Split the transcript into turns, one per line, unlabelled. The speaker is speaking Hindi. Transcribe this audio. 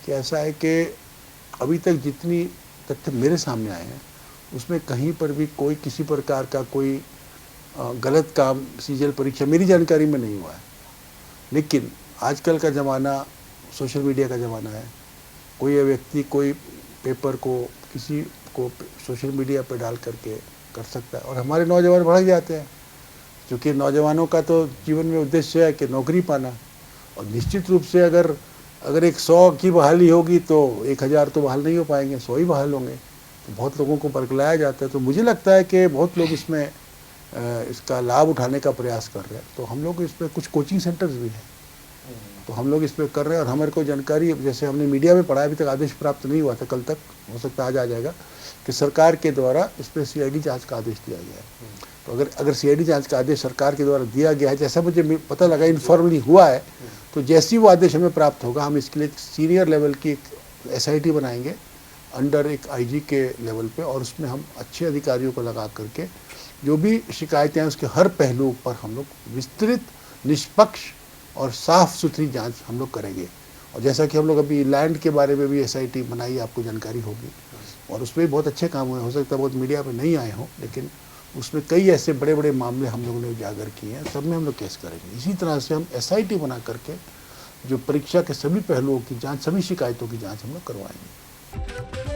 कि ऐसा है कि अभी तक जितनी तथ्य मेरे सामने आए हैं उसमें कहीं पर भी कोई किसी प्रकार का कोई गलत काम सीजीएल परीक्षा मेरी जानकारी में नहीं हुआ है। लेकिन आजकल का ज़माना सोशल मीडिया का ज़माना है। कोई व्यक्ति कोई पेपर को किसी को सोशल मीडिया पर डाल करके कर सकता है और हमारे नौजवान भड़क जाते हैं, क्योंकि नौजवानों का तो जीवन में उद्देश्य है कि नौकरी पाना। और निश्चित रूप से अगर एक 100 की बहाली होगी तो 1000 तो बहाल नहीं हो पाएंगे, 100 ही बहाल होंगे। तो बहुत लोगों को बरगलाया जाता है। तो मुझे लगता है कि बहुत लोग इसमें इसका लाभ उठाने का प्रयास कर रहे हैं। तो हम लोग इसमें कुछ कोचिंग सेंटर्स भी हैं, तो हम लोग इस पर कर रहे हैं। और हमारे को जानकारी, जैसे हमने मीडिया में पढ़ा, अभी तक आदेश प्राप्त नहीं हुआ था, कल तक हो सकता है आज आ जाएगा, कि सरकार के द्वारा इस पर सीआईडी जांच का आदेश दिया गया है। तो अगर सीआईडी जांच का आदेश सरकार के द्वारा दिया गया है, जैसा मुझे पता लगा इनफॉर्मली हुआ है, तो जैसे ही वो आदेश हमें प्राप्त होगा हम इसके लिए सीनियर लेवल की एक एसआईटी बनाएंगे अंडर एक आईजी के लेवल पे, और उसमें हम अच्छे अधिकारियों को लगा करके जो भी शिकायतें हैं उसके हर पहलू पर हम लोग विस्तृत, निष्पक्ष और साफ सुथरी जांच हम लोग करेंगे। और जैसा कि हम लोग अभी लैंड के बारे में भी एसआईटी बनाई, आपको जानकारी होगी, और उसमें भी बहुत अच्छे काम हुए। हो सकता है बहुत मीडिया पे नहीं आए हों, लेकिन उसमें कई ऐसे बड़े बड़े मामले हम लोगों ने उजागर किए हैं, सब में हम लोग केस करेंगे। इसी तरह से हम एसआईटी बना करके जो परीक्षा के सभी पहलुओं की जाँच, सभी शिकायतों की जाँच हम लोग करवाएंगे।